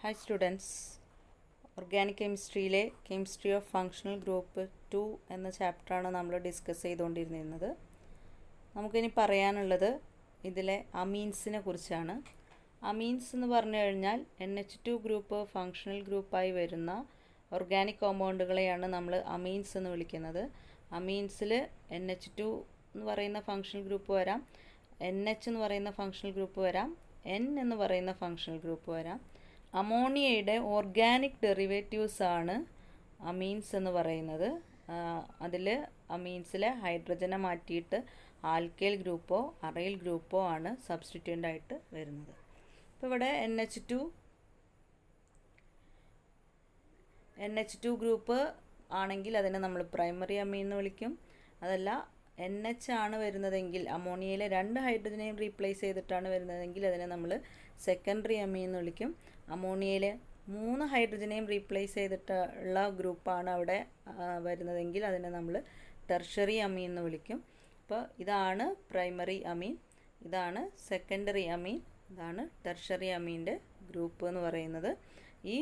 Hi students, organic കെമിസ്ട്രിയിലെ chemistry of functional group 2 എന്ന ചാപ്റ്ററാണ് നമ്മൾ ഡിസ്കസ് ചെയ്തുകൊണ്ടിരുന്നത്. നമുക്കിനി പറയാനുള്ളത് ഇതിലെ അമീൻസിനെ കുറിച്ചാണ്. അമീൻസ് എന്ന് പറഞ്ഞു കഴിഞ്ഞാൽ NH2 ഗ്രൂപ്പ് ഫങ്ഷണൽ ഗ്രൂപ്പായി വരുന്ന ഓർഗാനിക് കോമ്പൗണ്ടുകളെയാണ് നമ്മൾ അമീൻസ് എന്ന് വിളിക്കുന്നത്. അമീൻസിൽ NH2 എന്ന് പറയുന്ന ഫങ്ഷണൽ ഗ്രൂപ്പ് വരാം, NH എന്ന് പറയുന്ന ഫങ്ഷണൽ ഗ്രൂപ്പ് വരാം, N എന്ന് പറയുന്ന ഫങ്ഷണൽ ഗ്രൂപ്പ് വരാം. അമോണിയയുടെ ഓർഗാനിക് ഡെറിവേറ്റീവ്സ് ആണ് അമീൻസ് എന്ന് പറയുന്നത്. അതിൽ അമീൻസിലെ ഹൈഡ്രജനെ മാറ്റിയിട്ട് ആൽക്കൈൽ ഗ്രൂപ്പോ അറൈൽ ഗ്രൂപ്പോ ആണ് സബ്സ്റ്റിറ്റ്യൂൻ്റ് ആയിട്ട് വരുന്നത്. ഇപ്പോൾ ഇവിടെ NH2 ഗ്രൂപ്പ് ആണെങ്കിൽ അതിനെ നമ്മൾ പ്രൈമറി അമീൻ എന്ന് വിളിക്കും. അതല്ല NH ആണ് വരുന്നതെങ്കിൽ, അമോണിയയിലെ 2 ഹൈഡ്രജനെയും റീപ്ലേസ് ചെയ്തിട്ടാണ് വരുന്നതെങ്കിൽ അതിനെ നമ്മൾ സെക്കൻഡറി അമീൻ എന്ന് വിളിക്കും. അമോണിയയിലെ 3 ഹൈഡ്രജനെയും റീപ്ലേസ് ചെയ്തിട്ടുള്ള ഗ്രൂപ്പാണ് അവിടെ വരുന്നതെങ്കിൽ അതിനെ നമ്മൾ ടെർഷറി അമീൻ എന്ന് വിളിക്കും. അപ്പോൾ ഇതാണ് പ്രൈമറി അമീൻ, ഇതാണ് സെക്കൻഡറി അമീൻ, ഇതാണ് ടെർഷറി അമീൻ്റെ ഗ്രൂപ്പ് എന്ന് പറയുന്നത്. ഈ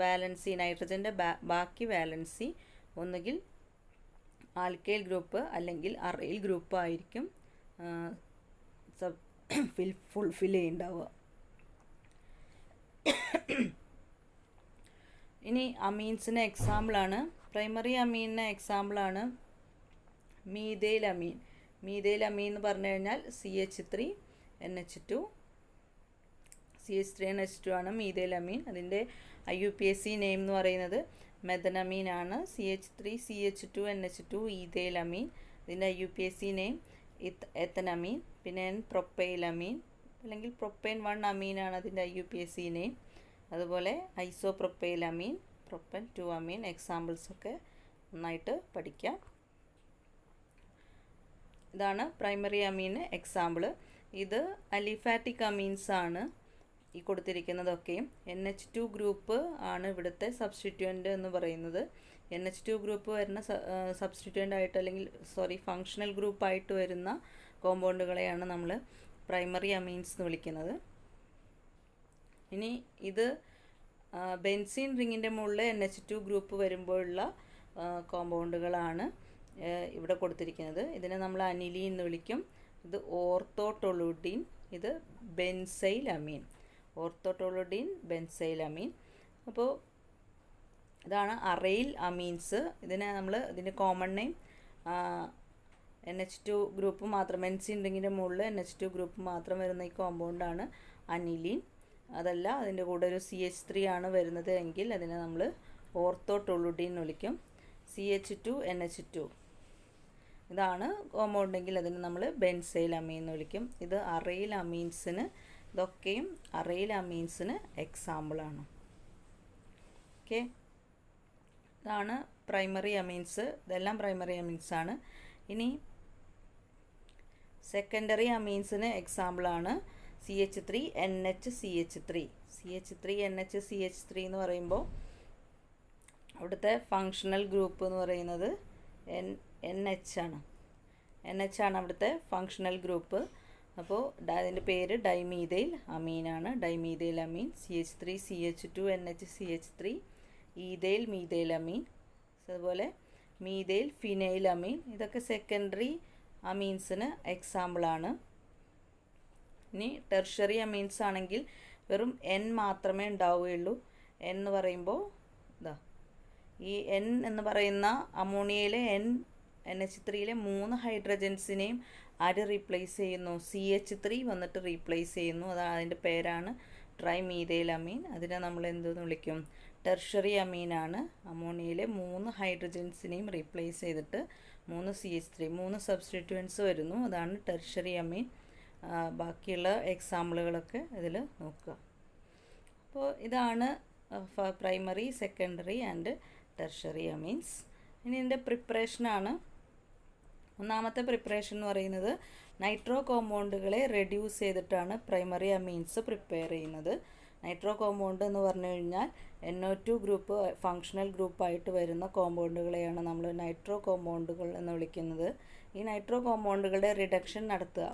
വാലൻസി, നൈട്രജൻ്റെ ബാക്കി വാലൻസി ഒന്നുകിൽ ആൽക്കൈൽ ഗ്രൂപ്പ് അല്ലെങ്കിൽ അറൈൽ ഗ്രൂപ്പ് ആയിരിക്കും ഫുൾഫിൽ ചെയ്യുന്നുണ്ടാവുക. ഇനി അമീൻസിന് എക്സാമ്പിളാണ്, പ്രൈമറി അമീനിന് എക്സാമ്പിളാണ് മീഥൈൽ അമീൻ. മീഥൈൽ അമീൻ എന്ന് പറഞ്ഞു കഴിഞ്ഞാൽ CH3NH2 ആണ് മീഥൈൽ അമീൻ. അതിൻ്റെ IUPAC നെയിം എന്ന് പറയുന്നത് മെഥനമീൻ ആണ്. CH3CH2NH2 ഈഥൈൽ അമീൻ. ഇതിൻ്റെ IUPAC നെയിം എത്തനമീൻ. പിന്നെ പ്രൊപ്പൈൽ അമീൻ അല്ലെങ്കിൽ പ്രൊപ്പൈൻ 1 അമീനാണ് അതിൻ്റെ IUPAC നെയിം. അതുപോലെ ഐസോപ്രൊപ്പൈൽ അമീൻ, പ്രൊപ്പൻ 2 അമീൻ. എക്സാമ്പിൾസൊക്കെ നന്നായിട്ട് പഠിക്കാം. ഇതാണ് പ്രൈമറി അമീന് എക്സാമ്പിൾ. ഇത് അലിഫാറ്റിക് അമീൻസ് ആണ് ഈ കൊടുത്തിരിക്കുന്നതൊക്കെയും. NH2 ഗ്രൂപ്പ് ആണ് ഇവിടുത്തെ സബ്സ്റ്റിറ്റ്യൂൻ്റ് എന്ന് പറയുന്നത്. NH2 ഗ്രൂപ്പ് വരുന്ന സബ്സ്റ്റിറ്റ്യൂൻ്റ് ആയിട്ട് അല്ലെങ്കിൽ ഫങ്ഷണൽ ഗ്രൂപ്പായിട്ട് വരുന്ന കോമ്പൗണ്ടുകളെയാണ് നമ്മൾ പ്രൈമറി അമീൻസ് എന്ന് വിളിക്കുന്നത്. ഇനി ഇത് ബെൻസീൻ റിങ്ങിൻ്റെ മുകളിൽ NH2 ഗ്രൂപ്പ് വരുമ്പോഴുള്ള കോമ്പൗണ്ടുകളാണ് ഇവിടെ കൊടുത്തിരിക്കുന്നത്. ഇതിനെ നമ്മൾ അനിലീൻ എന്ന് വിളിക്കും. ഇത് ഓർത്തോട്ടൊളൂഡിൻ, ഇത് ബെൻസൈൽ അമീൻ. ഓർത്തോട്ടൊളൂഡിൻ, ബെൻസൈൽ അമീൻ. അപ്പോൾ ഇതാണ് അറൈൽ അമീൻസ്. ഇതിൻ്റെ കോമൺ നെയിം NH2 ഗ്രൂപ്പ് മാത്രം, ബെൻസീൻ റിങ്ങിൻ്റെ മുകളിൽ NH2 ഗ്രൂപ്പ് മാത്രം വരുന്ന ഈ കോമ്പൗണ്ടാണ് അനിലീൻ. അതല്ല അതിൻ്റെ കൂടെ ഒരു CH3 ആണ് വരുന്നത് എങ്കിൽ അതിനെ നമ്മൾ ഓർത്തോട്ടൊളൂഡിൻ എന്ന് വിളിക്കും. CH2NH2 ഇതാണ് കോമ്പൗണ്ടെങ്കിൽ അതിന് നമ്മൾ ബെൻസൈൽ അമീൻ എന്ന് വിളിക്കും. ഇത് അറൈൽ അമീൻസിന്, ഇതൊക്കെയും അറൈൽ അമീൻസിന് എക്സാമ്പിളാണ്. ഓക്കെ, ഇതാണ് പ്രൈമറി അമീൻസ്. ഇതെല്ലാം പ്രൈമറി അമീൻസാണ്. ഇനി സെക്കൻഡറി അമീൻസിന് എക്സാമ്പിളാണ് CH3NH-CH3. CH3NH-CH3 എന്ന് പറയുമ്പോൾ അവിടുത്തെ ഫങ്ഷണൽ ഗ്രൂപ്പ് എന്ന് പറയുന്നത് NH ആണ്. NH ആണ് അവിടുത്തെ ഫങ്ഷണൽ ഗ്രൂപ്പ്. അപ്പോൾ അതിൻ്റെ പേര് ഡൈമീഥൈൽ അമീനാണ്. ഡൈമീഥൈൽ അമീൻ. CH3CH2NH-CH3 ഈഥൈൽ മീഥൈൽ അമീൻ. അതുപോലെ മീഥൈൽ ഫിനൈൽ അമീൻ. ഇതൊക്കെ സെക്കൻഡറി അമീൻസിന് എക്സാമ്പിളാണ്. ഇനി ടെർഷറി അമീൻസ് ആണെങ്കിൽ വെറും N മാത്രമേ ഉണ്ടാവുകയുള്ളൂ. N എന്ന് പറയുമ്പോൾ ഈ N എന്ന് പറയുന്ന അമോണിയയിലെ NH3യിലെ 3 ഹൈഡ്രജൻസിനെയും ആര് റീപ്ലേസ് ചെയ്യുന്നു? CH3 വന്നിട്ട് റീപ്ലേസ് ചെയ്യുന്നു. അതാണ് അതിൻ്റെ പേരാണ് ട്രൈമീഥൈൽ അമീൻ. അതിനെ നമ്മൾ എന്തെന്ന് വിളിക്കും? ടെർഷറി അമീനാണ്. അമോണിയയിലെ 3 ഹൈഡ്രജൻസിനെയും റീപ്ലേസ് ചെയ്തിട്ട് 3 CH3, 3 സബ്സ്റ്റിറ്റ്യൂവൻസ് വരുന്നു. അതാണ് ടെർഷറി അമീൻ. ബാക്കിയുള്ള എക്സാമ്പിളുകളൊക്കെ ഇതിൽ നോക്കുക. അപ്പോൾ ഇതാണ് primary, secondary and tertiary amines. ഇനി ഇതിൻ്റെ പ്രിപ്പറേഷനാണ്. ഒന്നാമത്തെ പ്രിപ്പറേഷൻ എന്ന് പറയുന്നത് നൈട്രോ കോമ്പൗണ്ടുകളെ റെഡ്യൂസ് ചെയ്തിട്ടാണ് പ്രൈമറി അമീൻസ് പ്രിപ്പയർ ചെയ്യുന്നത്. നൈട്രോ കോമ്പൗണ്ട് എന്ന് പറഞ്ഞു കഴിഞ്ഞാൽ NO2 ഗ്രൂപ്പ് ഫങ്ഷണൽ ഗ്രൂപ്പായിട്ട് വരുന്ന കോമ്പൗണ്ടുകളെയാണ് നമ്മൾ നൈട്രോ കോമ്പൗണ്ടുകൾ എന്ന് വിളിക്കുന്നത്. ഈ നൈട്രോ കോമ്പൗണ്ടുകളുടെ റിഡക്ഷൻ നടത്തുക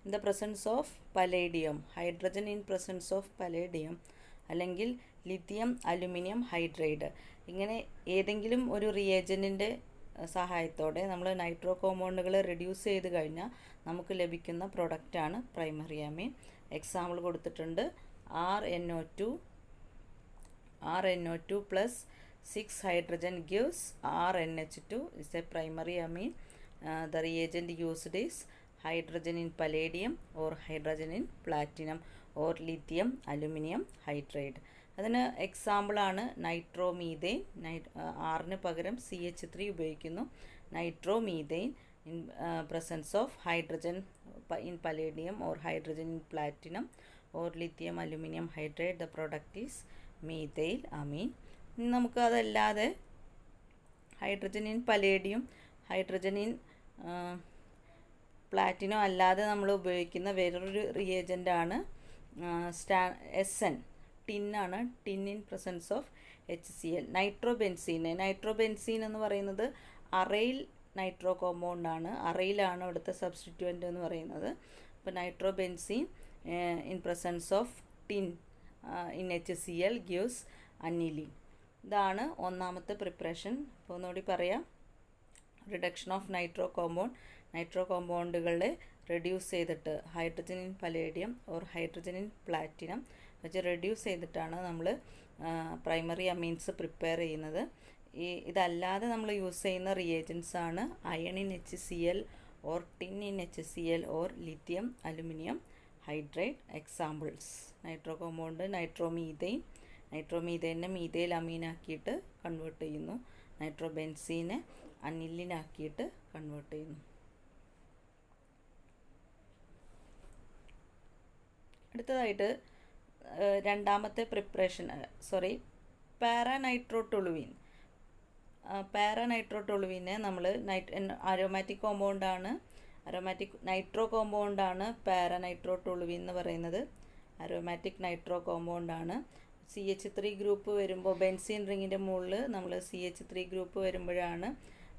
in the presence of palladium, hydrogen in presence of palladium, അല്ലെങ്കിൽ ലിഥിയം അലുമിനിയം ഹൈഡ്രൈഡ്. ഇങ്ങനെ ഏതെങ്കിലും ഒരു റിയേജൻറ്റിൻ്റെ സഹായത്തോടെ നമ്മൾ നൈട്രോ കോമ്പൗണ്ടുകൾ റെഡ്യൂസ് ചെയ്ത് കഴിഞ്ഞാൽ നമുക്ക് ലഭിക്കുന്ന പ്രൊഡക്റ്റാണ് പ്രൈമറി അമീൻ. എക്സാമ്പിൾ കൊടുത്തിട്ടുണ്ട്. RNO2 plus 6 hydrogen gives RNH2 is a primary amine. The reagent used is hydrogen in palladium or hydrogen in platinum or lithium aluminum hydride. അതിന് എക്സാമ്പിളാണ് നൈട്രോമീതെയിൻ. ആറിന് പകരം CH3 ഉപയോഗിക്കുന്നു. നൈട്രോമീതെയിൻ in presence of hydrogen in palladium or hydrogen in platinum or lithium aluminum hydride. The product is methyl amine. നമുക്ക് അതല്ലാതെ hydrogen in palladium, hydrogen in platinum അല്ലാതെ നമ്മൾ ഉപയോഗിക്കുന്ന വേറൊരു റിയേജൻ്റാണ് SN, ടിന്നാണ്. Tin in presence of HCl. Nitrobenzene എന്ന് പറയുന്നത് അറൈൽ നൈട്രോ കോമ്പൗണ്ടാണ്. അറയിലാണ് ഇവിടുത്തെ സബ്സ്റ്റിറ്റ്യൂവൻ്റ് എന്ന് പറയുന്നത്. അപ്പോൾ nitrobenzene in presence of tin in HCl gives aniline. ഇതാണ് ഒന്നാമത്തെ പ്രിപ്പറേഷൻ. അപ്പോൾ ഒന്നുകൂടി പറയാം. റിഡക്ഷൻ ഓഫ് നൈട്രോ കോമ്പൗണ്ടുകളെ റെഡ്യൂസ് ചെയ്തിട്ട് hydrogen in palladium or hydrogen in platinum വെച്ച് റെഡ്യൂസ് ചെയ്തിട്ടാണ് നമ്മൾ പ്രൈമറി അമീൻസ് പ്രിപ്പയർ ചെയ്യുന്നത്. ഇതല്ലാതെ നമ്മൾ യൂസ് ചെയ്യുന്ന റിയേജൻസ് ആണ് iron in HCl or tin in HCl or lithium aluminium hydride. Examples nitro compound നൈട്രോമീതെയിനെ മീഥൈൽ അമീനാക്കിയിട്ട് കൺവേർട്ട് ചെയ്യുന്നു. നൈട്രോബെൻസീനെ അനിലിനാക്കിയിട്ട് കൺവേർട്ട് ചെയ്യുന്നു. അടുത്തതായിട്ട് രണ്ടാമത്തെ പ്രിപ്പറേഷൻ പാരാനൈട്രോട്ടൊളുവിനെ നമ്മൾ അരോമാറ്റിക് നൈട്രോ കോമ്പൗണ്ടാണ് പാരാനൈട്രോട്ടൊളുവിൻ എന്ന് പറയുന്നത്. അരോമാറ്റിക് നൈട്രോ കോമ്പൗണ്ടാണ്. CH3 ഗ്രൂപ്പ് വരുമ്പോൾ ബെൻസീൻ റിങ്ങിൻ്റെ മുകളിൽ നമ്മൾ CH3 ഗ്രൂപ്പ് വരുമ്പോഴാണ്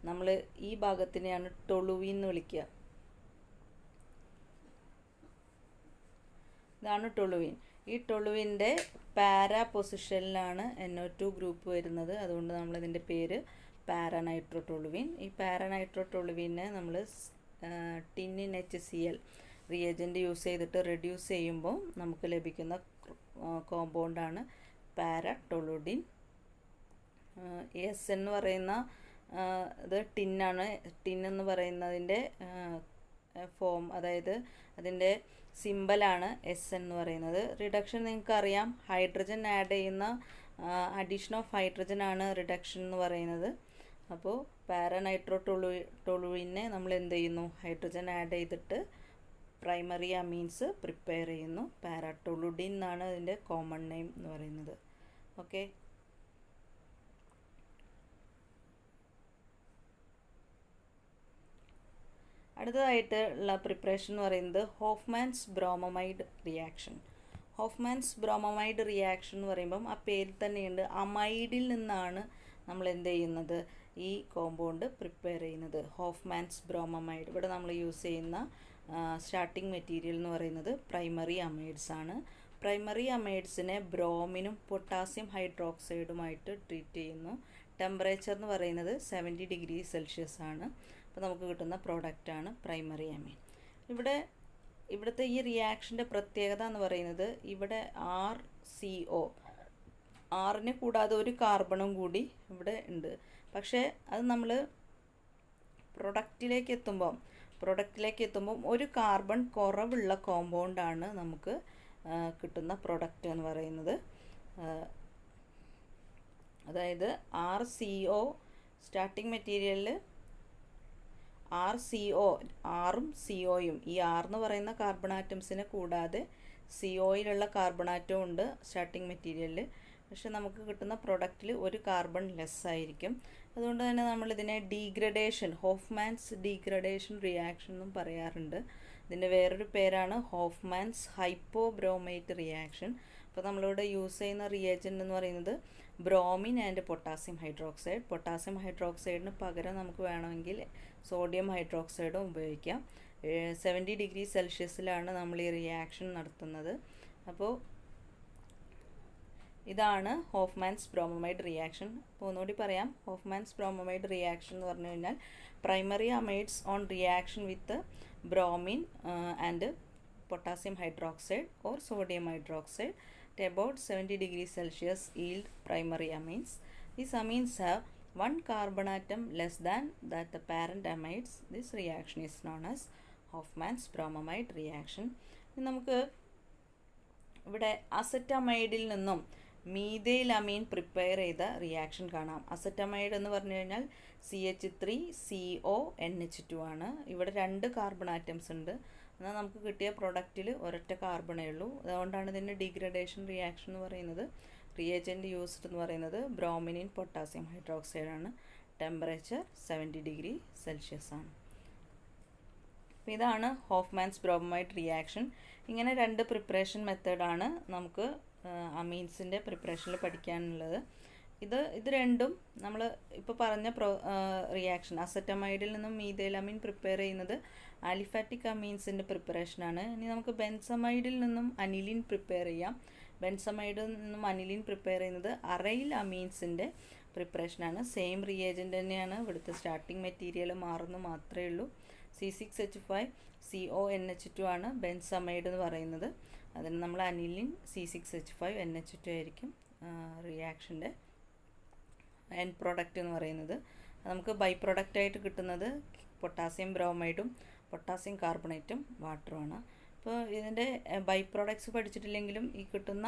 നമ്മൾ ഈ ഭാഗത്തിനെയാണ് ടൊളുവിൻ എന്ന് വിളിക്കുക. ഇതാണ് ടൊളുവിൻ. ഈ ടൊളുവിൻ്റെ പാരാ പൊസിഷനിലാണ് NO2 ഗ്രൂപ്പ് വരുന്നത്. അതുകൊണ്ട് നമ്മളിതിൻ്റെ പേര് പാരാനൈട്രോട്ടൊളുവിൻ. ഈ പാരാനൈട്രോട്ടൊളുവിനെ നമ്മൾ tin in HCl reagent use ചെയ്തിട്ട് റെഡ്യൂസ് ചെയ്യുമ്പോൾ നമുക്ക് ലഭിക്കുന്ന കോമ്പൗണ്ടാണ് പാരാടൊളുഡിൻ. SN എന്ന് പറയുന്ന ഇത് ടിന്നാണ്. ടിൻ എന്ന് പറയുന്നതിൻ്റെ ഫോം, അതായത് അതിൻ്റെ സിമ്പലാണ് SN എന്ന് പറയുന്നത്. റിഡക്ഷൻ നിങ്ങൾക്കറിയാം, ഹൈഡ്രജൻ ആഡ് ചെയ്യുന്ന അഡീഷൻ ഓഫ് ഹൈഡ്രജൻ ആണ് റിഡക്ഷൻ എന്ന് പറയുന്നത്. അപ്പോൾ പാരാനൈട്രോട്ടൊളുവിനെ നമ്മൾ എന്ത് ചെയ്യുന്നു, ഹൈഡ്രജൻ ആഡ് ചെയ്തിട്ട് പ്രൈമറി അമീൻസ് പ്രിപ്പയർ ചെയ്യുന്നു. പാരാടൊളുഡിൻ എന്നാണ് അതിൻ്റെ കോമൺ നെയിം എന്ന് പറയുന്നത്. ഓക്കെ, അടുത്തതായിട്ട് ഉള്ള പ്രിപ്പറേഷൻ എന്ന് പറയുന്നത് ഹോഫ്മാൻസ് ബ്രോമമൈഡ് റിയാക്ഷൻ എന്ന് പറയുമ്പം ആ പേരിൽ തന്നെയുണ്ട്, അമൈഡിൽ നിന്നാണ് നമ്മൾ എന്ത് ചെയ്യുന്നത്, ഈ കോമ്പൗണ്ട് പ്രിപ്പയർ ചെയ്യുന്നത്. ഹോഫ്മാൻസ് ബ്രോമമൈഡ്. ഇവിടെ നമ്മൾ യൂസ് ചെയ്യുന്ന സ്റ്റാർട്ടിംഗ് മെറ്റീരിയൽ എന്ന് പറയുന്നത് പ്രൈമറി അമൈഡ്സ് ആണ്. പ്രൈമറി അമൈഡ്സിനെ ബ്രോമിനും പൊട്ടാസ്യം ഹൈഡ്രോക്സൈഡുമായിട്ട് ട്രീറ്റ് ചെയ്യുന്നു. ടെമ്പറേച്ചർ എന്ന് പറയുന്നത് 70 ഡിഗ്രി സെൽഷ്യസ് ആണ്. അപ്പോൾ നമുക്ക് കിട്ടുന്ന പ്രോഡക്റ്റാണ് പ്രൈമറി അമൈൻ. ഇവിടുത്തെ ഈ റിയാക്ഷൻ്റെ പ്രത്യേകത എന്ന് പറയുന്നത്, ഇവിടെ RCO, ആറിനെ കൂടാതെ ഒരു കാർബണും കൂടി ഇവിടെ ഉണ്ട്. പക്ഷേ അത് നമ്മൾ പ്രൊഡക്റ്റിലേക്ക് എത്തുമ്പം ഒരു കാർബൺ കുറവുള്ള കോമ്പൗണ്ടാണ് നമുക്ക് കിട്ടുന്ന പ്രൊഡക്റ്റ് എന്ന് പറയുന്നത്. അതായത് RCO സ്റ്റാർട്ടിംഗ് മെറ്റീരിയലിൽ ആറും COയും, ഈ R എന്ന് പറയുന്ന കാർബൺ ആറ്റംസിനെ കൂടാതെ COയിലുള്ള കാർബൺ ആറ്റവും ഉണ്ട് സ്റ്റാർട്ടിംഗ് മെറ്റീരിയലിൽ. പക്ഷെ നമുക്ക് കിട്ടുന്ന പ്രൊഡക്റ്റിൽ ഒരു കാർബൺ ലെസ് ആയിരിക്കും. അതുകൊണ്ട് തന്നെ നമ്മളിതിനെ ഹോഫ്മാൻസ് ഡീഗ്രഡേഷൻ റിയാക്ഷൻ എന്നും പറയാറുണ്ട്. ഇതിൻ്റെ വേറൊരു പേരാണ് ഹോഫ്മാൻസ് ഹൈപ്പോബ്രോമേറ്റ് റിയാക്ഷൻ. അപ്പോൾ നമ്മളിവിടെ യൂസ് ചെയ്യുന്ന റിയേജൻ്റ് എന്ന് പറയുന്നത് ബ്രോമിൻ ആൻഡ് പൊട്ടാസ്യം ഹൈഡ്രോക്സൈഡിന് പകരം നമുക്ക് വേണമെങ്കിൽ സോഡിയം ഹൈഡ്രോക്സൈഡും ഉപയോഗിക്കാം. 70 ഡിഗ്രി സെൽഷ്യസിലാണ് നമ്മൾ ഈ റിയാക്ഷൻ നടത്തുന്നത്. അപ്പോൾ ഇതാണ് ഹോഫ്മാൻസ് ബ്രോമോമൈഡ് റിയാക്ഷൻ. അപ്പോൾ ഒന്നുകൂടി പറയാം, ഹോഫ്മാൻസ് ബ്രോമോമൈഡ് റിയാക്ഷൻ എന്ന് പറഞ്ഞു കഴിഞ്ഞാൽ primary amides on reaction with bromine and potassium hydroxide or sodium hydroxide at about 70 degrees Celsius yield primary amines. These amines have one carbon atom less than that the parent amides. This reaction is known as Hofmann's bromamide reaction. നമുക്ക് ഇവിടെ അസറ്റമൈഡിൽ നിന്നും മീഥൈലമീൻ prepare ചെയ്ത reaction കാണാം. അസറ്റമൈഡ് എന്ന് പറഞ്ഞു കഴിഞ്ഞാൽ CH3CO NH2 ആണ്. ഇവിടെ 2 കാർബൺ ആറ്റംസ് ഉണ്ട്. എന്നാൽ നമുക്ക് കിട്ടിയ പ്രൊഡക്റ്റിൽ ഒരൊറ്റ കാർബണേ ഉള്ളൂ. അതുകൊണ്ടാണ് ഇതിൻ്റെ ഡീഗ്രഡേഷൻ റിയാക്ഷൻ എന്ന് പറയുന്നത്. റിയേജൻറ്റ് യൂസ്ഡ് എന്ന് പറയുന്നത് ബ്രോമിനിൻ പൊട്ടാസ്യം ഹൈഡ്രോക്സൈഡ് ആണ്. ടെമ്പറേച്ചർ 70 ഡിഗ്രി സെൽഷ്യസ് ആണ്. അപ്പോൾ ഇതാണ് ഹോഫ്മാൻസ് ബ്രോമൈഡ് റിയാക്ഷൻ. ഇങ്ങനെ 2 പ്രിപ്പറേഷൻ മെത്തേഡാണ് നമുക്ക് അമീൻസിൻ്റെ പ്രിപ്പറേഷനിൽ പഠിക്കാനുള്ളത്. ഇത് രണ്ടും നമ്മൾ ഇപ്പോൾ പറഞ്ഞ റിയാക്ഷൻ അസറ്റമൈഡിൽ നിന്നും മീഥൈലമീൻ പ്രിപ്പയർ ചെയ്യുന്നത് ആലിഫാറ്റിക് അമീൻസിൻ്റെ പ്രിപ്പറേഷനാണ്. ഇനി നമുക്ക് ബെൻസമൈഡിൽ നിന്നും അനിലിൻ പ്രിപ്പയർ ചെയ്യാം. ബെൻസമൈഡിൽ നിന്നും അനിലിൻ പ്രിപ്പയർ ചെയ്യുന്നത് അറൈൽ അമീൻസിൻ്റെ പ്രിപ്പറേഷനാണ്. സെയിം റിയേജൻ്റ് തന്നെയാണ്, ഇവിടുത്തെ സ്റ്റാർട്ടിങ് മെറ്റീരിയൽ മാറുന്നു മാത്രമേ ഉള്ളൂ. C6H5CONH2 ആണ് ബെൻസമൈഡ് എന്ന് പറയുന്നത്. അതിന് നമ്മൾ അനിലിൻ C6H5NH2 ആയിരിക്കും റിയാക്ഷൻ്റെ എൻഡ് പ്രോഡക്റ്റ് എന്ന് പറയുന്നത്. നമുക്ക് ബൈ പ്രോഡക്റ്റായിട്ട് കിട്ടുന്നത് പൊട്ടാസ്യം ബ്രോമൈഡും പൊട്ടാസ്യം കാർബണേറ്റും വാട്ടറുമാണ്. അപ്പോൾ ഇതിൻ്റെ ബൈ പ്രോഡക്ട്സ് പഠിച്ചിട്ടില്ലെങ്കിലും ഈ കിട്ടുന്ന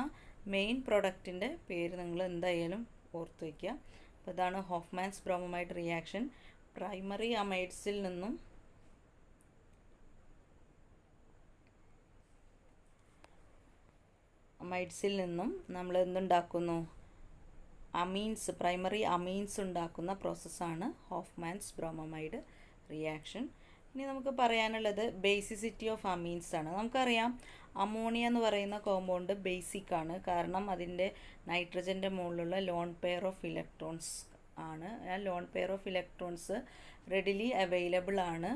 മെയിൻ പ്രോഡക്റ്റിൻ്റെ പേര് നിങ്ങൾ എന്തായാലും ഓർത്ത് വയ്ക്കുക. അപ്പോൾ ഇതാണ് ഹോഫ്മാൻസ് ബ്രോമോമൈഡ് റിയാക്ഷൻ. പ്രൈമറി അമൈഡ്സിൽ നിന്നും നമ്മൾ എന്തുണ്ടാക്കുന്നു, അമീൻസ്, പ്രൈമറി അമീൻസ് ഉണ്ടാക്കുന്ന പ്രോസസ്സാണ് ഹോഫ്മാൻസ് ബ്രോമോമൈഡ് റിയാക്ഷൻ. ഇനി നമുക്ക് പറയാനുള്ളത് ബേസിസിറ്റി ഓഫ് അമീൻസ് ആണ്. നമുക്കറിയാം അമോണിയ എന്ന് പറയുന്ന കോമ്പൗണ്ട് ബേസിക് ആണ്, കാരണം അതിൻ്റെ നൈട്രജൻ്റെ മുകളിലുള്ള ലോൺ പെയർ ഓഫ് ഇലക്ട്രോൺസ് ആണ്. ആ loan pair of electrons readily available ആണ്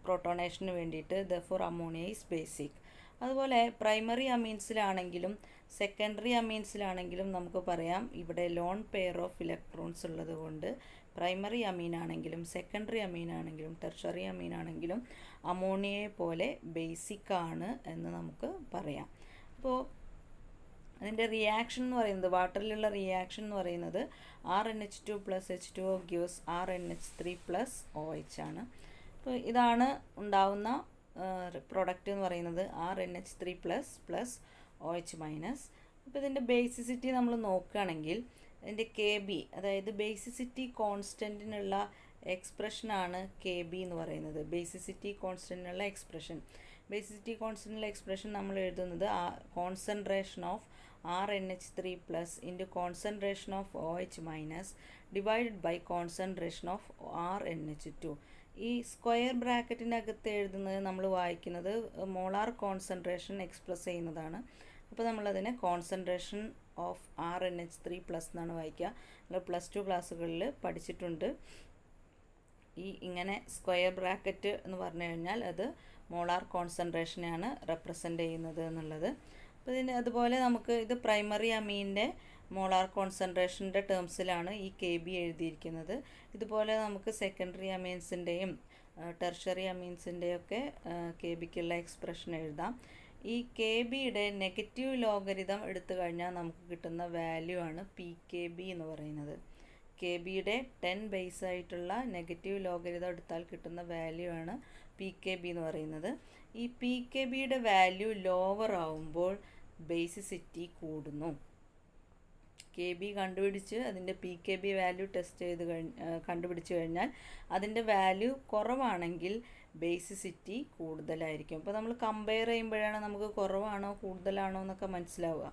പ്രോട്ടോണേഷന് വേണ്ടിയിട്ട്. Therefore ammonia is basic. അതുപോലെ പ്രൈമറി അമീൻസിലാണെങ്കിലും സെക്കൻഡറി അമീൻസിലാണെങ്കിലും നമുക്ക് പറയാം ഇവിടെ ലോൺ പെയർ ഓഫ് ഇലക്ട്രോൺസ് ഉള്ളത് കൊണ്ട് പ്രൈമറി അമീനാണെങ്കിലും സെക്കൻഡറി അമീനാണെങ്കിലും ടെർഷറി അമീനാണെങ്കിലും അമോണിയയെ പോലെ ബേസിക് ആണ് എന്ന് നമുക്ക് പറയാം. അപ്പോൾ അതിൻ്റെ റിയാക്ഷൻ എന്ന് പറയുന്നത്, വാട്ടറിലുള്ള റിയാക്ഷൻ എന്ന് പറയുന്നത് RNH2 + H2O gives RNH3 + OH ആണ്. അപ്പോൾ ഇതാണ് ഉണ്ടാവുന്ന പ്രോഡക്റ്റ് എന്ന് പറയുന്നത് RNH3 + OH-. അപ്പോൾ ഇതിൻ്റെ ബേസിസിറ്റി നമ്മൾ നോക്കുകയാണെങ്കിൽ ഇതിൻ്റെ KB, അതായത് ബേസിസിറ്റി കോൺസ്റ്റൻറ്റിനുള്ള എക്സ്പ്രഷനാണ് KB എന്ന് പറയുന്നത്. ബേസിസിറ്റി കോൺസ്റ്റൻറ്റിനുള്ള എക്സ്പ്രഷൻ നമ്മൾ എഴുതുന്നത് concentration of RNH3 + into concentration of OH- divided by concentration of RNH2. ഈ സ്ക്വയർ ബ്രാക്കറ്റിൻ്റെ അകത്ത് എഴുതുന്നത് നമ്മൾ വായിക്കുന്നത് മോളാർ കോൺസെൻട്രേഷൻ എക്സ്പ്രസ് ചെയ്യുന്നതാണ്. അപ്പോൾ നമ്മളതിനെ കോൺസെൻട്രേഷൻ ഓഫ് RNH3 + എന്നാണ് വായിക്കുക. നമ്മൾ +2 ക്ലാസ്സുകളിൽ പഠിച്ചിട്ടുണ്ട്. ഇങ്ങനെ സ്ക്വയർ ബ്രാക്കറ്റ് എന്ന് പറഞ്ഞു കഴിഞ്ഞാൽ അത് മോളാർ കോൺസെൻട്രേഷനെയാണ് റെപ്രസെൻ്റ് ചെയ്യുന്നത് എന്നുള്ളത്. അപ്പോൾ അതുപോലെ നമുക്ക് ഇത് പ്രൈമറി അമീൻ്റെ മോളാർ കോൺസെൻട്രേഷൻ്റെ ടേംസിലാണ് ഈ KB എഴുതിയിരിക്കുന്നത്. ഇതുപോലെ നമുക്ക് സെക്കൻഡറി അമീൻസിൻ്റെയും ടെർഷറി അമീൻസിൻ്റെയൊക്കെ KBക്കുള്ള എക്സ്പ്രഷൻ എഴുതാം. ഈ KBയുടെ നെഗറ്റീവ് ലോഗരിതം എടുത്തു കഴിഞ്ഞാൽ നമുക്ക് കിട്ടുന്ന വാല്യൂ ആണ് PKB എന്ന് പറയുന്നത്. KBയുടെ 10 ബേസ് ആയിട്ടുള്ള നെഗറ്റീവ് ലോഗരിതം എടുത്താൽ കിട്ടുന്ന വാല്യൂ ആണ് PKB എന്ന് പറയുന്നത്. ഈ PKBയുടെ വാല്യൂ ലോവർ ആവുമ്പോൾ ബേസിസിറ്റി കൂടുന്നു. KB കണ്ടുപിടിച്ച് അതിൻ്റെ PKB വാല്യൂ ടെസ്റ്റ് ചെയ്ത് കണ്ടുപിടിച്ച് കഴിഞ്ഞാൽ അതിൻ്റെ വാല്യൂ കുറവാണെങ്കിൽ ബേസിസിറ്റി കൂടുതലായിരിക്കും. അപ്പോൾ നമ്മൾ കമ്പയർ ചെയ്യുമ്പോഴാണ് നമുക്ക് കുറവാണോ കൂടുതലാണോ എന്നൊക്കെ മനസ്സിലാവുക.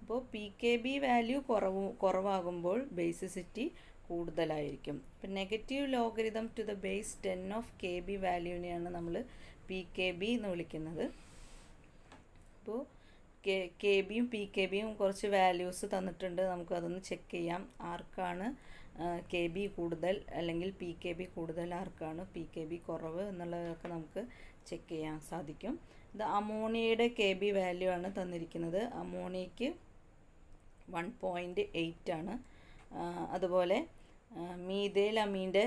അപ്പോൾ PKB വാല്യൂ കുറവാകുമ്പോൾ ബേസിസിറ്റി കൂടുതലായിരിക്കും. ഇപ്പം negative logarithm to the base 10 of KB വാല്യൂവിനെയാണ് നമ്മൾ PKB എന്ന് വിളിക്കുന്നത്. അപ്പോൾ KBയും PKBയും കുറച്ച് വാല്യൂസ് തന്നിട്ടുണ്ട്, നമുക്കതൊന്ന് ചെക്ക് ചെയ്യാം. ആർക്കാണ് KB കൂടുതൽ അല്ലെങ്കിൽ PKB കൂടുതൽ, ആർക്കാണ് PKB കുറവ് എന്നുള്ളതൊക്കെ നമുക്ക് ചെക്ക് ചെയ്യാൻ സാധിക്കും. ഇത് അമോണിയയുടെ KB വാല്യൂ ആണ് തന്നിരിക്കുന്നത്. അമോണിയയ്ക്ക് 1.8 ആണ്. അതുപോലെ മീഥൈൽ അമീൻ്റെ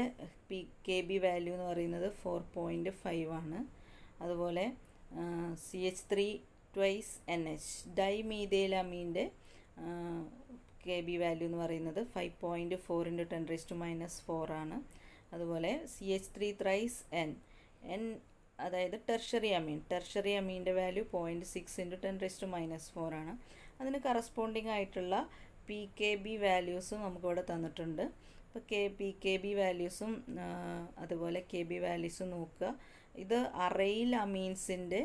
KB വാല്യൂ എന്ന് പറയുന്നത് 4.5 ആണ്. അതുപോലെ CH3 twice NH ഡൈമീഥൈൽ അമീൻ്റെ KB വാല്യൂ എന്ന് പറയുന്നത് 5.4 × 10⁻⁴ ആണ്. അതുപോലെ CH3 thrice N അതായത് ടെർഷറി അമീൻ്റെ വാല്യൂ 0.6 × 10⁻⁴ ആണ്. അതിന് കറസ്പോണ്ടിങ് ആയിട്ടുള്ള PKB വാല്യൂസും നമുക്കിവിടെ തന്നിട്ടുണ്ട്. അപ്പോൾ PKB വാല്യൂസും അതുപോലെ KB വാല്യൂസും നോക്കുക. ഇത് അറയിൽ അമീൻസിൻ്റെ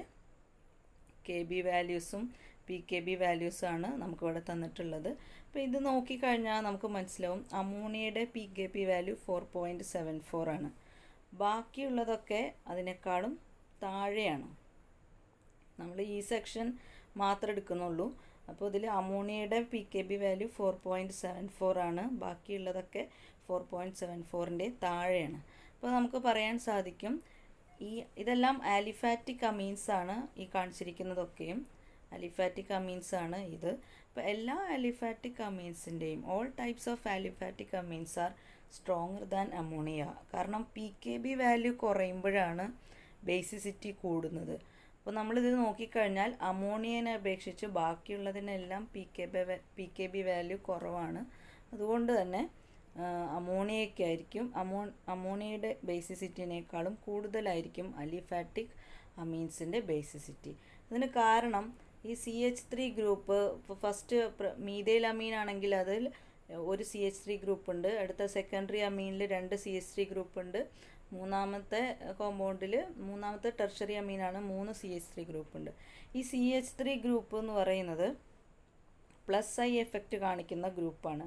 KB വാല്യൂസും PKB വാല്യൂസാണ് നമുക്കിവിടെ തന്നിട്ടുള്ളത്. അപ്പോൾ ഇത് നോക്കിക്കഴിഞ്ഞാൽ നമുക്ക് മനസ്സിലാവും അമോണിയയുടെ PKB വാല്യൂ 4.74 ആണ്. ബാക്കിയുള്ളതൊക്കെ അതിനേക്കാളും താഴെയാണ്. നമ്മൾ ഈ സെക്ഷൻ മാത്രം എടുക്കുന്നുള്ളൂ. അപ്പോൾ ഇതിൽ അമോണിയയുടെ PKB വാല്യൂ 4.74 ആണ്. ബാക്കിയുള്ളതൊക്കെ 4.74ൻ്റെ താഴെയാണ്. അപ്പോൾ നമുക്ക് പറയാൻ സാധിക്കും ഇതെല്ലാം ആലിഫാറ്റിക് അമീൻസ് ആണ്. ഈ കാണിച്ചിരിക്കുന്നതൊക്കെയും അലിഫാറ്റിക് അമീൻസ് ആണ് ഇത്. അപ്പോൾ എല്ലാ അലിഫാറ്റിക് അമീൻസിൻ്റെയും all types of aliphatic amines are stronger than ammonia. കാരണം PKB വാല്യൂ കുറയുമ്പോഴാണ് ബേസിസിറ്റി കൂടുന്നത്. അപ്പോൾ നമ്മളിത് നോക്കിക്കഴിഞ്ഞാൽ അമോണിയനെ അപേക്ഷിച്ച് ബാക്കിയുള്ളതിനെല്ലാം PKB വാല്യൂ കുറവാണ്. അതുകൊണ്ട് തന്നെ അമോണിയയുടെ ബേസിസിറ്റിനേക്കാളും കൂടുതലായിരിക്കും അലിഫാറ്റിക് അമീൻസിൻ്റെ ബേസിസിറ്റി. അതിന് കാരണം ഈ CH3 ഗ്രൂപ്പ് ഫസ്റ്റ് മീഥൈൽ അമീൻ ആണെങ്കിൽ അതിൽ ഒരു CH3 ഗ്രൂപ്പ് ഉണ്ട്. അടുത്ത സെക്കൻഡറി അമീനിൽ 2 CH3 ഗ്രൂപ്പ് ഉണ്ട്. മൂന്നാമത്തെ കോമ്പൗണ്ടിൽ മൂന്നാമത്തെ ടെർഷറി അമീനാണ് 3 CH3 ഗ്രൂപ്പ് ഉണ്ട്. ഈ CH3 ഗ്രൂപ്പ് എന്ന് പറയുന്നത് +I എഫക്റ്റ് കാണിക്കുന്ന ഗ്രൂപ്പാണ്.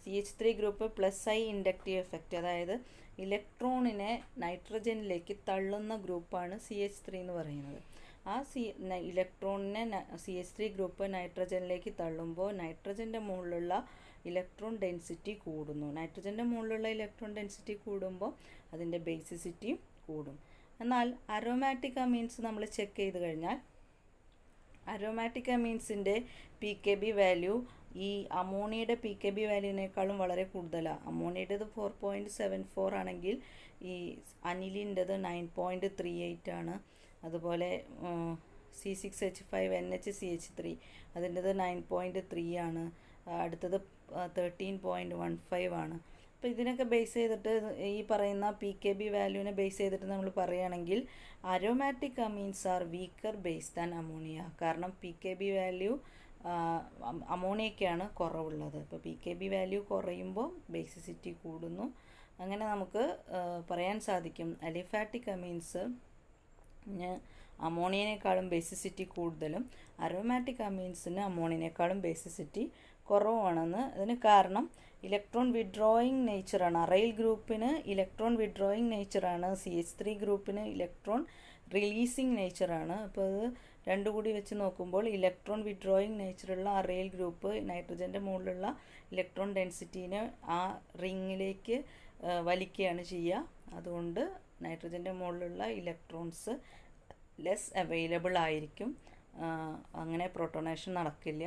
CH3 group +I inductive effect, അതായത് ഇലക്ട്രോണിനെ നൈട്രജനിലേക്ക് തള്ളുന്ന ഗ്രൂപ്പാണ് CH3 എന്ന് പറയുന്നത്. ആ ഇലക്ട്രോണിനെ CH3 ഗ്രൂപ്പ് നൈട്രജനിലേക്ക് തള്ളുമ്പോൾ നൈട്രജൻ്റെ മുകളിലുള്ള ഇലക്ട്രോൺ ഡെൻസിറ്റി കൂടുന്നു. നൈട്രജൻ്റെ മുകളിലുള്ള ഇലക്ട്രോൺ ഡെൻസിറ്റി കൂടുമ്പോൾ അതിൻ്റെ ബേസിസിറ്റിയും കൂടും. എന്നാൽ അരോമാറ്റിക് അമീൻസ് നമ്മൾ ചെക്ക് ചെയ്ത് കഴിഞ്ഞാൽ അരോമാറ്റിക് അമീൻസിൻ്റെ PKB വാല്യൂ ഈ അമോണിയയുടെ PKB വാല്യൂവിനേക്കാളും വളരെ കൂടുതലാണ്. അമോണിയയുടേത് 4.74 ആണെങ്കിൽ ഈ അനിലിൻ്റെത് 9.38 ആണ്. അതുപോലെ C6H5NHCH3 അതിൻ്റെത് 9.3 ആണ്. അടുത്തത് 13.15 ആണ്. അപ്പോൾ ഇതിനൊക്കെ ബേസ് ചെയ്തിട്ട് ഈ പറയുന്ന PKB വാല്യൂവിനെ ബേസ് ചെയ്തിട്ട് നമ്മൾ പറയുകയാണെങ്കിൽ aromatic amines R weaker base than ammonia. കാരണം PKB വാല്യൂ അമോണിയയ്ക്കാണ് കുറവുള്ളത്. അപ്പോൾ PKB വാല്യൂ കുറയുമ്പോൾ ബേസിസിറ്റി കൂടുന്നു. അങ്ങനെ നമുക്ക് പറയാൻ സാധിക്കും അലിഫാറ്റിക് അമീൻസ് അമോണിയനേക്കാളും ബേസിസിറ്റി കൂടുതലും അരോമാറ്റിക് അമീൻസിന് അമോണിയനേക്കാളും ബേസിസിറ്റി കുറവാണെന്ന്. അതിന് കാരണം ഇലക്ട്രോൺ വിഡ്രോയിങ് നേച്ചറാണ്. അറൈൽ ഗ്രൂപ്പിന് ഇലക്ട്രോൺ വിഡ്രോയിങ് നേച്ചറാണ്. CH3 ഗ്രൂപ്പിന് ഇലക്ട്രോൺ റിലീസിങ് നേച്ചറാണ്. അപ്പോൾ അത് രണ്ടും കൂടി വെച്ച് നോക്കുമ്പോൾ ഇലക്ട്രോൺ വിഡ്രോയിങ് നേച്ചറുള്ള അറൈൽ ഗ്രൂപ്പ് നൈട്രജൻ്റെ മുകളിലുള്ള ഇലക്ട്രോൺ ഡെൻസിറ്റീനെ ആ റിങ്ങിലേക്ക് വലിക്കുകയാണ് ചെയ്യുക. അതുകൊണ്ട് നൈട്രജൻ്റെ മുകളിലുള്ള ഇലക്ട്രോൺസ് ലെസ് അവൈലബിൾ ആയിരിക്കും. അങ്ങനെ പ്രോട്ടോണേഷൻ നടക്കില്ല.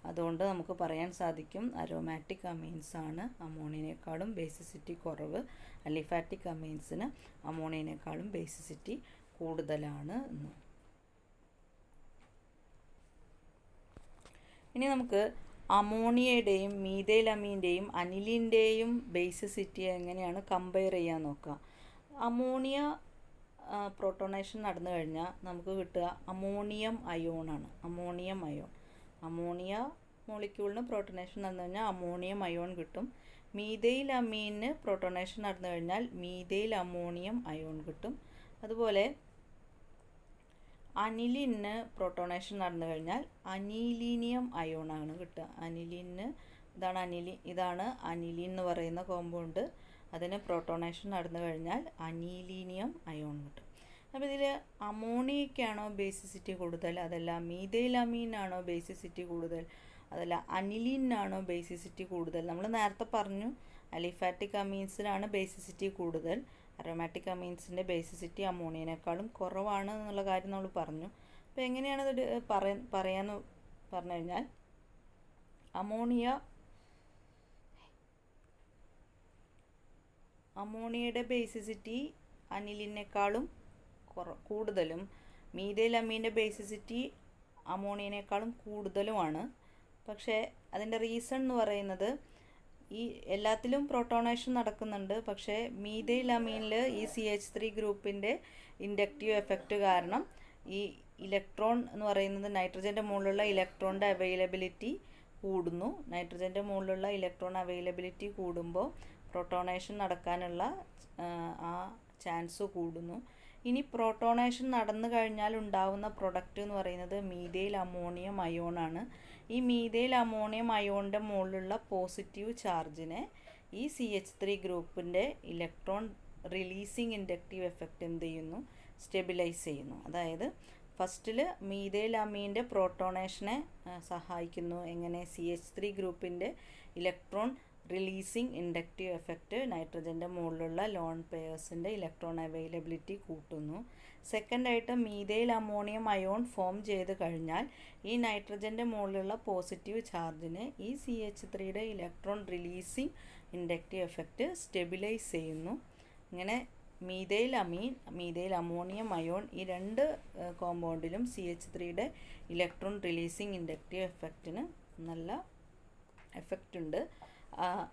അതുകൊണ്ട് നമുക്ക് പറയാൻ സാധിക്കും അരോമാറ്റിക് അമീൻസാണ് അമോണിയനേക്കാളും ബേസിസിറ്റി കുറവ്. അലിഫാറ്റിക് അമീൻസിന് അമോണിയനേക്കാളും ബേസിസിറ്റി കൂടുതലാണ് എന്ന്. ഇനി നമുക്ക് അമോണിയയുടെയും മീഥൈൽ അമീൻ്റെയും അനിലിൻ്റെയും ബേസിസിറ്റി എങ്ങനെയാണ് കമ്പയർ ചെയ്യാൻ നോക്കുക. അമോണിയ പ്രോട്ടോണേഷൻ നടന്നു കഴിഞ്ഞാൽ നമുക്ക് കിട്ടുക അമോണിയം അയോണാണ്. അമോണിയ മോളിക്യൂളിന് പ്രോട്ടോണേഷൻ നടന്നു കഴിഞ്ഞാൽ അമോണിയം അയോൺ കിട്ടും. മീഥൈൽ അമീനിന് പ്രോട്ടോണേഷൻ നടന്നു കഴിഞ്ഞാൽ മീഥൈൽ അമോണിയം അയോൺ കിട്ടും. അതുപോലെ അനിലിന് പ്രോട്ടോണേഷൻ നടന്നു കഴിഞ്ഞാൽ അനിലീനിയം അയോണാണ് കിട്ടുക. ഇതാണ് അനിലിൻ എന്ന് പറയുന്ന കോമ്പൗണ്ട്. അതിന് പ്രോട്ടോണേഷൻ നടന്നു കഴിഞ്ഞാൽ അനിലീനിയം അയോൺ കിട്ടും. അപ്പോൾ ഇതിൽ അമോണിയയ്ക്കാണോ ബേസിസിറ്റി കൂടുതൽ, അതല്ല മീഥൈൽ അമീനാണോ ബേസിസിറ്റി കൂടുതൽ, അതല്ല അനിലിനാണോ ബേസിസിറ്റി കൂടുതൽ? നമ്മൾ നേരത്തെ പറഞ്ഞു അലിഫാറ്റിക് അമീൻസിനാണ് ബേസിസിറ്റി കൂടുതൽ. അരോമാറ്റിക് അമീൻസിൻ്റെ ബേസിസിറ്റി അമോണിയനേക്കാളും കുറവാണ് എന്നുള്ള കാര്യം നമ്മൾ പറഞ്ഞു. അപ്പോൾ എങ്ങനെയാണത് പറയാമെന്ന് പറഞ്ഞു കഴിഞ്ഞാൽ അമോണിയയുടെ ബേസിസിറ്റി അനിലിനേക്കാളും കൂടുതലും മീഥൈലമീൻ്റെ ബേസിസിറ്റി അമോണിയനേക്കാളും കൂടുതലുമാണ്. പക്ഷേ അതിൻ്റെ റീസൺ എന്ന് പറയുന്നത് ഈ എല്ലാത്തിലും പ്രോട്ടോണേഷൻ നടക്കുന്നുണ്ട്. പക്ഷേ മീഥൈലമീനിൽ ഈ CH3 ഗ്രൂപ്പിൻ്റെ ഇൻഡക്റ്റീവ് എഫക്റ്റ് കാരണം ഈ ഇലക്ട്രോൺ എന്ന് പറയുന്നത് നൈട്രജൻ്റെ മുകളിലുള്ള ഇലക്ട്രോണിൻ്റെ അവൈലബിലിറ്റി കൂടുന്നു. നൈട്രജൻ്റെ മുകളിലുള്ള ഇലക്ട്രോൺ അവൈലബിലിറ്റി കൂടുമ്പോൾ പ്രോട്ടോണേഷൻ നടക്കാനുള്ള ആ ചാൻസ് കൂടുന്നു. ഇനി പ്രോട്ടോണേഷൻ നടന്നു കഴിഞ്ഞാൽ ഉണ്ടാവുന്ന പ്രൊഡക്റ്റ് എന്ന് പറയുന്നത് മീഥൈൽ അമോണിയം അയോണാണ്. ഈ മീഥൈൽ അമോണിയം അയോണിൻ്റെ മുകളിലുള്ള പോസിറ്റീവ് ചാർജിനെ ഈ CH3 ഗ്രൂപ്പിൻ്റെ ഇലക്ട്രോൺ റിലീസിങ് ഇൻഡക്റ്റീവ് എഫക്റ്റ് എന്ത് ചെയ്യുന്നു? സ്റ്റെബിലൈസ് ചെയ്യുന്നു. അതായത് ഫസ്റ്റിൽ മീഥൈലമീൻ്റെ പ്രോട്ടോണേഷനെ സഹായിക്കുന്നു. എങ്ങനെ? CH3 ഗ്രൂപ്പിൻ്റെ ഇലക്ട്രോൺ റിലീസിങ് ഇൻഡക്റ്റീവ് എഫക്റ്റ് നൈട്രജൻ്റെ മുകളിലുള്ള ലോൺ പെയേഴ്സിൻ്റെ ഇലക്ട്രോൺ അവൈലബിലിറ്റി കൂട്ടുന്നു. സെക്കൻഡായിട്ട് മീഥൈൽ അമോണിയം അയോൺ ഫോം ചെയ്ത് കഴിഞ്ഞാൽ ഈ നൈട്രജൻ്റെ മുകളിലുള്ള പോസിറ്റീവ് ചാർജിനെ ഈ CH3യുടെ electron releasing inductive effect stabilise ചെയ്യുന്നു. ഇങ്ങനെ മീഥൈൽ അമോണിയം അയോൺ ഈ രണ്ട് കോമ്പൗണ്ടിലും CH3യുടെ ഇലക്ട്രോൺ റിലീസിങ് ഇൻഡക്റ്റീവ് എഫക്റ്റിന് നല്ല എഫക്റ്റ് ഉണ്ട്.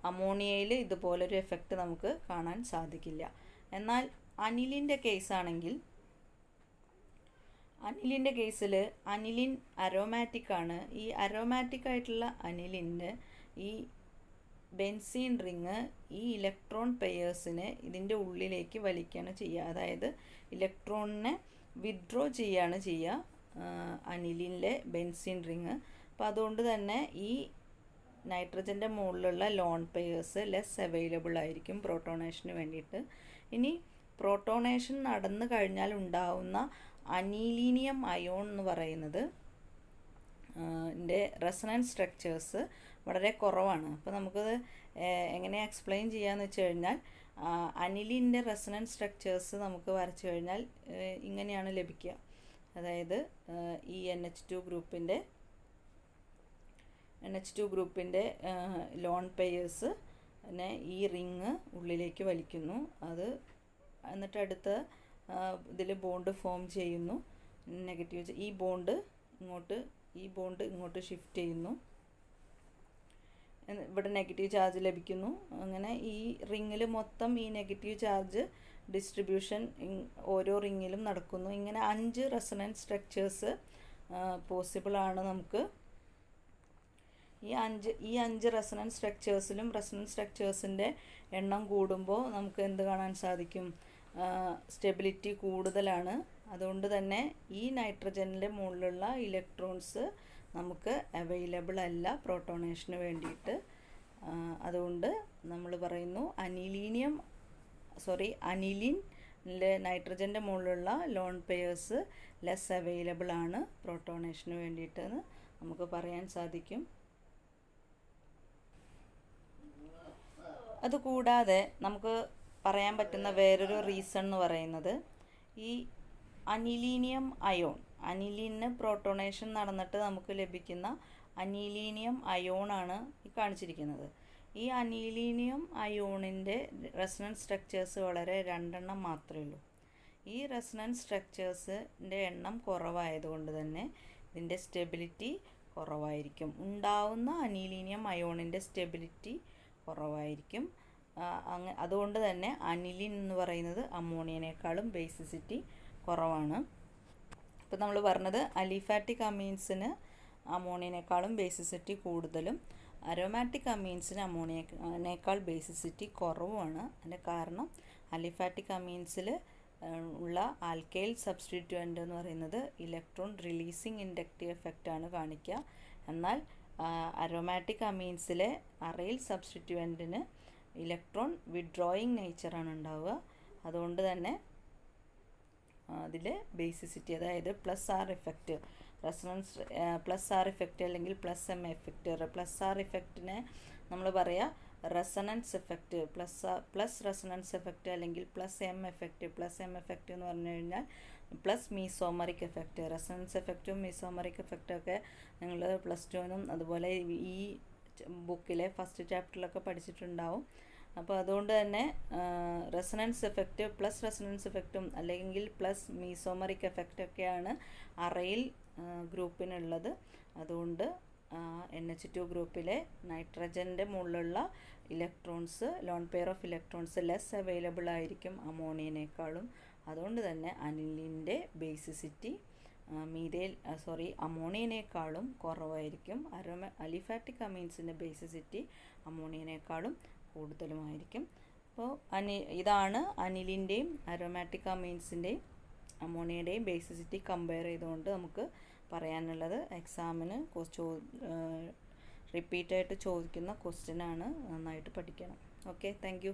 അമോണിയയിൽ ഇതുപോലൊരു എഫക്റ്റ് നമുക്ക് കാണാൻ സാധിക്കില്ല. എന്നാൽ അനിലിൻ്റെ കേസിൽ അനിലിൻ അരോമാറ്റിക് ആണ്. ഈ അരോമാറ്റിക് ആയിട്ടുള്ള അനിലിന് ഈ ബെൻസീൻ റിങ് ഈ ഇലക്ട്രോൺ പെയേഴ്സിനെ ഇതിൻ്റെ ഉള്ളിലേക്ക് വലിക്കുകയാണ് ചെയ്യുക. അതായത് ഇലക്ട്രോണിനെ വിത്ഡ്രോ ചെയ്യുകയാണ് ചെയ്യുക അനിലിൻ്റെ ബെൻസീൻ റിങ്. അപ്പോൾ അതുകൊണ്ട് തന്നെ ഈ നൈട്രജൻ്റെ മുകളിലുള്ള ലോൺ പെയേഴ്സ് ലെസ് അവൈലബിൾ ആയിരിക്കും പ്രോട്ടോണേഷന് വേണ്ടിയിട്ട്. ഇനി പ്രോട്ടോണേഷൻ നടന്നു കഴിഞ്ഞാൽ ഉണ്ടാവുന്ന അനീലീനിയം അയോൺ എന്ന് പറയുന്നത് റെസണൻസ് സ്ട്രക്ചേഴ്സ് വളരെ കുറവാണ്. അപ്പോൾ നമുക്കത് എങ്ങനെ എക്സ്പ്ലെയിൻ ചെയ്യാമെന്ന് വെച്ച് കഴിഞ്ഞാൽ അനിലിൻ്റെ റെസണൻസ് സ്ട്രക്ചേഴ്സ് നമുക്ക് വരച്ചു കഴിഞ്ഞാൽ ഇങ്ങനെയാണ് ലഭിക്കുക. അതായത് ഈ NH2 ഗ്രൂപ്പിൻ്റെ ലോൺ പെയേഴ്സ് ഈ റിങ് ഉള്ളിലേക്ക് വലിക്കുന്നു. അത് എന്നിട്ട് അടുത്ത ഇതിൽ ബോണ്ട് ഫോം ചെയ്യുന്നു. നെഗറ്റീവ് ഈ ബോണ്ട് ഇങ്ങോട്ട് ഷിഫ്റ്റ് ചെയ്യുന്നു. ഇവിടെ നെഗറ്റീവ് ചാർജ് ലഭിക്കുന്നു. അങ്ങനെ ഈ റിങ്ങിൽ മൊത്തം ഈ നെഗറ്റീവ് ചാർജ് ഡിസ്ട്രിബ്യൂഷൻ ഓരോ റിങ്ങിലും നടക്കുന്നു. ഇങ്ങനെ 5 റെസണൻസ് സ്ട്രക്ചേഴ്സ് പോസിബിളാണ് നമുക്ക്. ഈ അഞ്ച് റെസണൻസ് സ്ട്രക്ചേഴ്സിൻ്റെ എണ്ണം കൂടുമ്പോൾ നമുക്ക് എന്ത് കാണാൻ സാധിക്കും? സ്റ്റെബിലിറ്റി കൂടുതലാണ്. അതുകൊണ്ട് തന്നെ ഈ നൈട്രജനിലെ മുകളിലുള്ള ഇലക്ട്രോൺസ് നമുക്ക് അവൈലബിൾ അല്ല പ്രോട്ടോണേഷന് വേണ്ടിയിട്ട്. അതുകൊണ്ട് നമ്മൾ പറയുന്നു അനിലിനിലെ നൈട്രജൻ്റെ മുകളിലുള്ള ലോൺ പെയേഴ്സ് ലെസ് അവൈലബിൾ ആണ് പ്രോട്ടോണേഷന് വേണ്ടിയിട്ടെന്ന് നമുക്ക് പറയാൻ സാധിക്കും. അതുകൂടാതെ നമുക്ക് പറയാൻ പറ്റുന്ന വേറൊരു റീസൺ എന്ന് പറയുന്നത് ഈ അനിലിന് പ്രോട്ടോണേഷൻ നടന്നിട്ട് നമുക്ക് ലഭിക്കുന്ന അനിലീനിയം അയോണാണ് ഈ കാണിച്ചിരിക്കുന്നത്. ഈ അനിലീനിയം അയോണിൻ്റെ റെസണൻസ് സ്ട്രക്ചേഴ്സ് വളരെ 2 എണ്ണം മാത്രമേ ഉള്ളൂ. ഈ റെസണൻസ് സ്ട്രക്ചേഴ്സിൻ്റെ എണ്ണം കുറവായതുകൊണ്ട് തന്നെ ഇതിൻ്റെ സ്റ്റെബിലിറ്റി കുറവായിരിക്കും. ഉണ്ടാവുന്ന അനിലീനിയം അയോണിൻ്റെ സ്റ്റെബിലിറ്റി കുറവായിരിക്കും. അതുകൊണ്ട് തന്നെ അനിലിൻ എന്ന് പറയുന്നത് അമോണിയനേക്കാളും ബേസിസിറ്റി കുറവാണ്. ഇപ്പോൾ നമ്മൾ പറഞ്ഞത് അലിഫാറ്റിക് അമീൻസിന് അമോണിയനേക്കാളും ബേസിസിറ്റി കൂടുതലും അരോമാറ്റിക് അമീൻസിന് അമോണിയനേക്കാൾ ബേസിസിറ്റി കുറവുമാണ്. അതിൻ്റെ കാരണം അലിഫാറ്റിക് അമീൻസിൽ ഉള്ള ആൽക്കൈൽ സബ്സ്റ്റിറ്റ്യൂവൻ്റ് എന്ന് പറയുന്നത് ഇലക്ട്രോൺ റിലീസിങ് ഇൻഡക്റ്റീവ് എഫക്റ്റാണ് കാണിക്കുക. എന്നാൽ അരോമാറ്റിക് അമീൻസിലെ അറൈൽ സബ്സ്റ്റിറ്റ്യൂവൻറ്റിന് ഇലക്ട്രോൺ വിഡ്രോയിങ് നേച്ചറാണ് ഉണ്ടാവുക. അതുകൊണ്ട് തന്നെ അതിൽ ബേസിസിറ്റി, അതായത് +R effect, resonance +R effect അല്ലെങ്കിൽ +M എഫക്റ്റ്. +R എഫക്റ്റിനെ നമ്മൾ പറയുക resonance effect, plus resonance effect അല്ലെങ്കിൽ +M എഫക്റ്റ്. +M എഫക്റ്റ് എന്ന് പറഞ്ഞു കഴിഞ്ഞാൽ പ്ലസ് മീസോമറിക് എഫക്റ്റ്. റെസൊണൻസ് എഫക്റ്റും മീസോമറിക് എഫക്റ്റൊക്കെ നിങ്ങൾ +2നും അതുപോലെ ഈ ബുക്കിലെ ഫസ്റ്റ് ചാപ്റ്ററിലൊക്കെ പഠിച്ചിട്ടുണ്ടാവും. അപ്പോൾ അതുകൊണ്ട് തന്നെ റെസൊണൻസ് എഫക്റ്റ് പ്ലസ് റെസൊണൻസ് എഫക്റ്റും അല്ലെങ്കിൽ പ്ലസ് മീസോമറിക് എഫക്റ്റൊക്കെയാണ് അറയിൽ ഗ്രൂപ്പിനുള്ളത്. അതുകൊണ്ട് NH2 ഗ്രൂപ്പിലെ നൈട്രജൻ്റെ മുകളിലുള്ള electrons, lone pair of electrons less available ആയിരിക്കും അമോണിയനേക്കാളും. അതുകൊണ്ട് തന്നെ അനിലിൻ്റെ ബേസിസിറ്റി അമോണിയനേക്കാളും കുറവായിരിക്കും. അലിഫാറ്റിക് അമീൻസിൻ്റെ ബേസിസിറ്റി അമോണിയനേക്കാളും കൂടുതലുമായിരിക്കും. അപ്പോൾ ഇതാണ് അനിലിൻ്റെയും അരോമാറ്റിക് അമീൻസിൻ്റെയും അമോണിയയുടെയും ബേസിസിറ്റി കമ്പയർ ചെയ്തുകൊണ്ട് നമുക്ക് പറയാനുള്ളത്. എക്സാമിന് റിപ്പീറ്റായിട്ട് ചോദിക്കുന്ന ക്വസ്റ്റ്യനാണ്, നന്നായിട്ട് പഠിക്കണം. Okay, thank U.